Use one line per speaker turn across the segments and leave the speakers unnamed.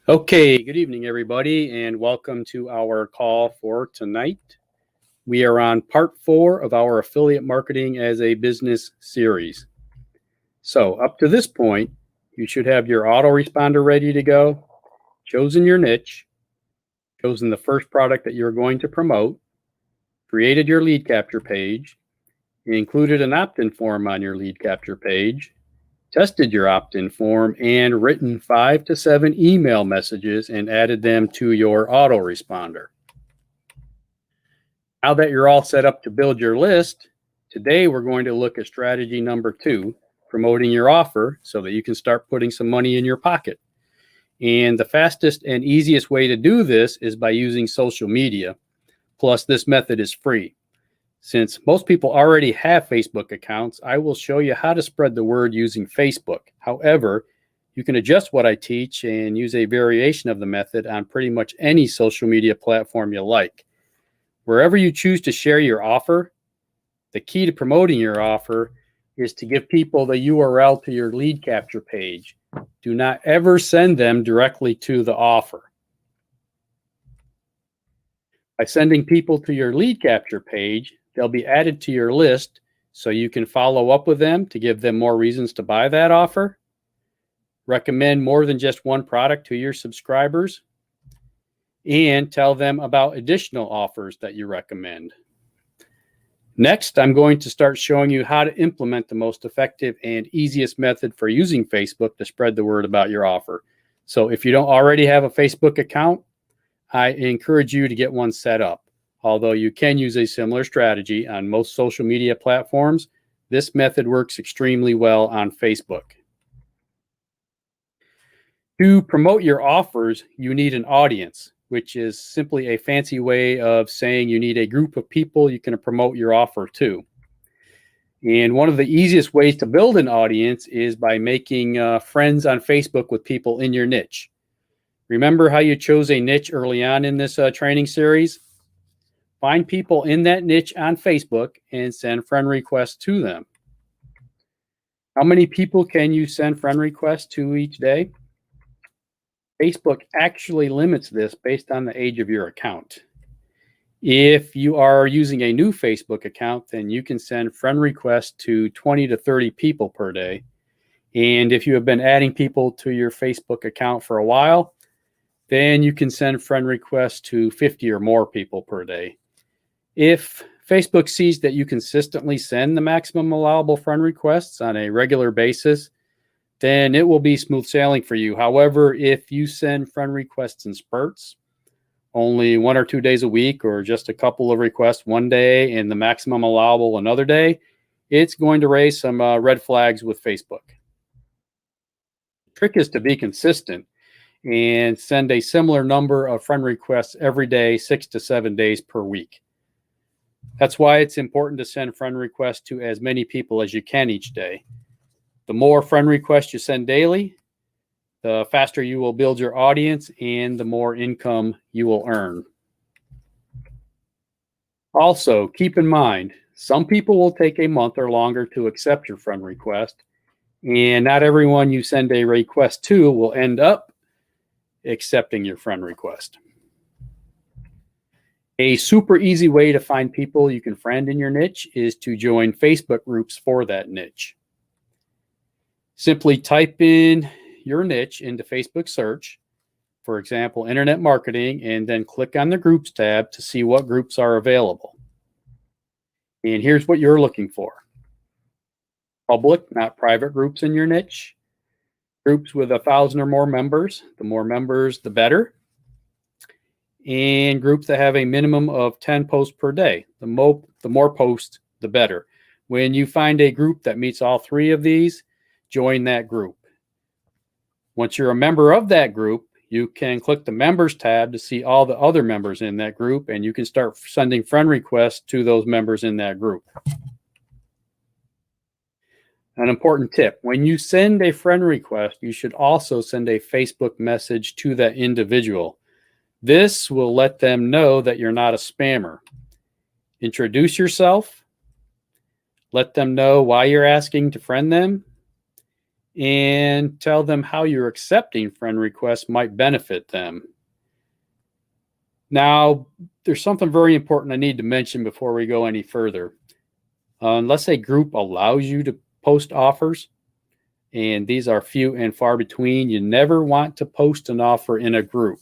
Okay, good evening, everybody, and welcome to our call for tonight. We are on part 4 of our affiliate marketing as a business series. So up to this point, you should have your autoresponder ready to go, chosen your niche, chosen the first product that you're going to promote, created your lead capture page, included an opt-in form on your lead capture page, tested your opt-in form, and written 5 to 7 email messages and added them to your autoresponder. Now that you're all set up to build your list, today we're going to look at strategy number 2, promoting your offer so that you can start putting some money in your pocket. And the fastest and easiest way to do this is by using social media. Plus, this method is free. Since most people already have Facebook accounts, I will show you how to spread the word using Facebook. However, you can adjust what I teach and use a variation of the method on pretty much any social media platform you like. Wherever you choose to share your offer, the key to promoting your offer is to give people the URL to your lead capture page. Do not ever send them directly to the offer. By sending people to your lead capture page, they'll be added to your list so you can follow up with them to give them more reasons to buy that offer, recommend more than just one product to your subscribers, and tell them about additional offers that you recommend. Next, I'm going to start showing you how to implement the most effective and easiest method for using Facebook to spread the word about your offer. So if you don't already have a Facebook account, I encourage you to get one set up. Although you can use a similar strategy on most social media platforms, this method works extremely well on Facebook. To promote your offers, you need an audience, which is simply a fancy way of saying you need a group of people you can promote your offer to. And one of the easiest ways to build an audience is by making friends on Facebook with people in your niche. Remember how you chose a niche early on in this training series? Find people in that niche on Facebook and send friend requests to them. How many people can you send friend requests to each day? Facebook actually limits this based on the age of your account. If you are using a new Facebook account, then you can send friend requests to 20 to 30 people per day. And if you have been adding people to your Facebook account for a while, then you can send friend requests to 50 or more people per day. If Facebook sees that you consistently send the maximum allowable friend requests on a regular basis, then it will be smooth sailing for you. However, if you send friend requests in spurts, only 1 or 2 days a week, or just a couple of requests one day and the maximum allowable another day, it's going to raise some red flags with Facebook. The trick is to be consistent and send a similar number of friend requests every day, 6 to 7 days per week. That's why it's important to send friend requests to as many people as you can each day. The more friend requests you send daily, the faster you will build your audience and the more income you will earn. Also, keep in mind, some people will take a month or longer to accept your friend request, and not everyone you send a request to will end up accepting your friend request. A super easy way to find people you can friend in your niche is to join Facebook groups for that niche. Simply type in your niche into Facebook search, for example, internet marketing, and then click on the groups tab to see what groups are available. And here's what you're looking for. Public, not private groups in your niche. Groups with 1,000 or more members. The more members, the better. And groups that have a minimum of 10 posts per day. The more posts, the better. When you find a group that meets all 3 of these, join that group. Once you're a member of that group, you can click the members tab to see all the other members in that group, and you can start sending friend requests to those members in that group. An important tip, when you send a friend request, you should also send a Facebook message to that individual. This will let them know that you're not a spammer. Introduce yourself. Let them know why you're asking to friend them. and tell them how your accepting friend requests might benefit them. Now, there's something very important I need to mention before we go any further. Unless a group allows you to post offers, and these are few and far between, you never want to post an offer in a group.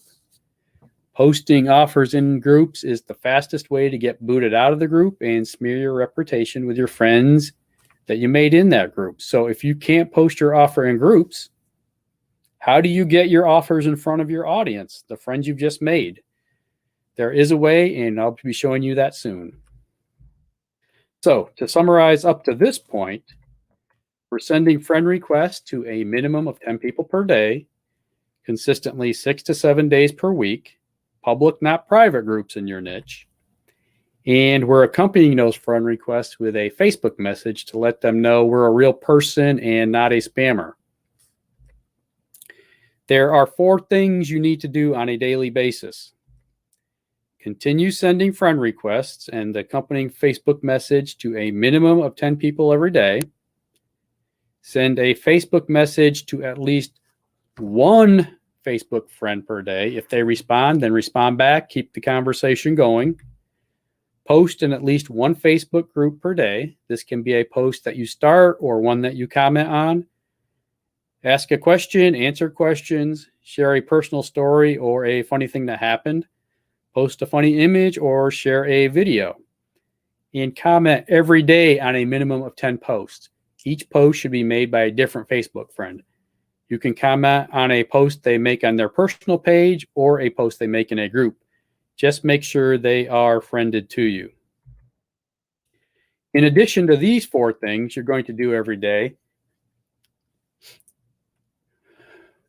Posting offers in groups is the fastest way to get booted out of the group and smear your reputation with your friends that you made in that group. So if you can't post your offer in groups, how do you get your offers in front of your audience, the friends you've just made? There is a way, and I'll be showing you that soon. So to summarize up to this point, we're sending friend requests to a minimum of 10 people per day, consistently 6 to 7 days per week, public, not private groups in your niche. And we're accompanying those friend requests with a Facebook message to let them know we're a real person and not a spammer. There are 4 things you need to do on a daily basis. Continue sending friend requests and the accompanying Facebook message to a minimum of 10 people every day. Send a Facebook message to at least 1 Facebook friend per day. If they respond, then respond back. Keep the conversation going. Post in at least 1 Facebook group per day. This can be a post that you start or one that you comment on. Ask a question, answer questions, share a personal story or a funny thing that happened. Post a funny image or share a video. And comment every day on a minimum of 10 posts. Each post should be made by a different Facebook friend. You can comment on a post they make on their personal page or a post they make in a group. Just make sure they are friended to you. In addition to these 4 things you're going to do every day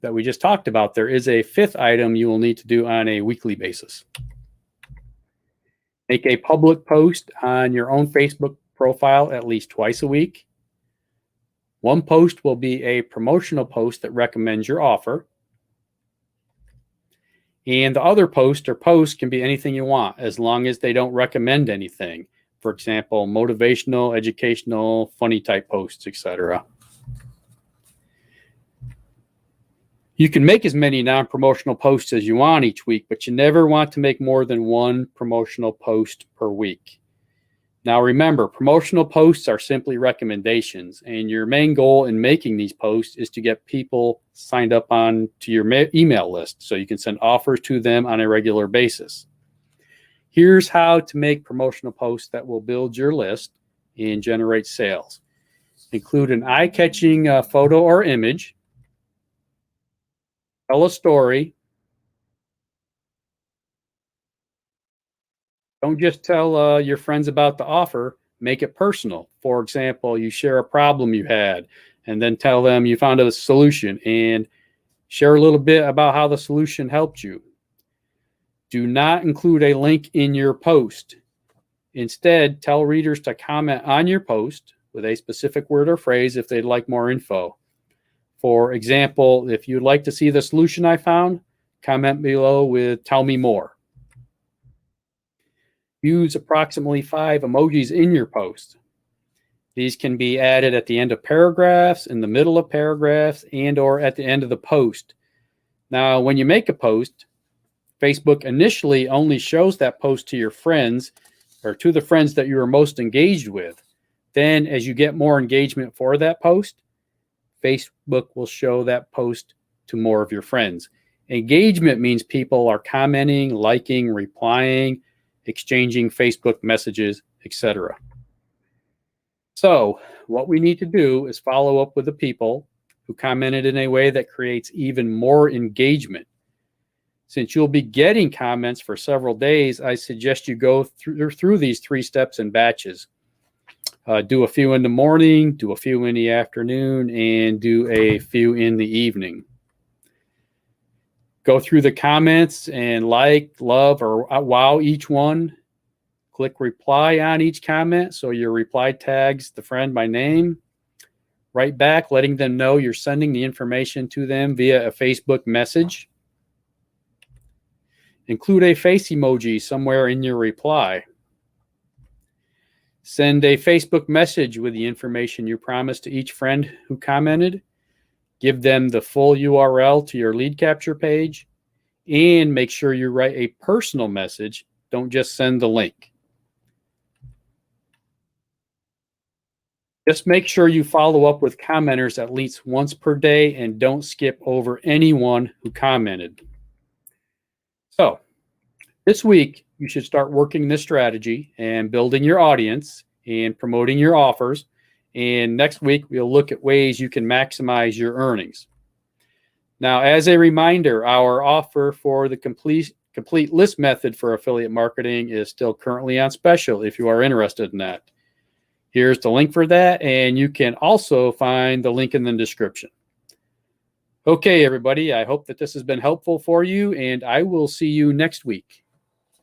that we just talked about, there is a 5th item you will need to do on a weekly basis. Make a public post on your own Facebook profile at least twice a week. 1 post will be a promotional post that recommends your offer. And the other post or posts can be anything you want as long as they don't recommend anything. For example, motivational, educational, funny type posts, etc. You can make as many non-promotional posts as you want each week, but you never want to make more than 1 promotional post per week. Now remember, promotional posts are simply recommendations, and your main goal in making these posts is to get people signed up on to your email list so you can send offers to them on a regular basis. Here's how to make promotional posts that will build your list and generate sales. Include an eye-catching photo or image. Tell a story. Don't just tell your friends about the offer. Make it personal. For example, you share a problem you had and then tell them you found a solution and share a little bit about how the solution helped you. Do not include a link in your post. Instead, tell readers to comment on your post with a specific word or phrase if they'd like more info. For example, if you'd like to see the solution I found, comment below with "Tell me more." Use approximately 5 emojis in your post. These can be added at the end of paragraphs, in the middle of paragraphs, and or at the end of the post. Now, when you make a post, Facebook initially only shows that post to your friends or to the friends that you are most engaged with. Then, as you get more engagement for that post, Facebook will show that post to more of your friends. Engagement means people are commenting, liking, replying, exchanging Facebook messages, etc. So what we need to do is follow up with the people who commented in a way that creates even more engagement. Since you'll be getting comments for several days, I suggest you go through these 3 steps in batches. Do a few in the morning, do a few in the afternoon, and do a few in the evening. Go through the comments and like, love, or wow each one. Click reply on each comment so your reply tags the friend by name. Write back letting them know you're sending the information to them via a Facebook message. Include a face emoji somewhere in your reply. Send a Facebook message with the information you promised to each friend who commented. Give them the full URL to your lead capture page, and make sure you write a personal message. Don't just send the link. Just make sure you follow up with commenters at least once per day and don't skip over anyone who commented. So this week, you should start working this strategy and building your audience and promoting your offers. And next week, we'll look at ways you can maximize your earnings. Now, as a reminder, our offer for the complete list method for affiliate marketing is still currently on special if you are interested in that. Here's the link for that, and you can also find the link in the description. Okay, everybody, I hope that this has been helpful for you, and I will see you next week.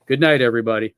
Good night, everybody.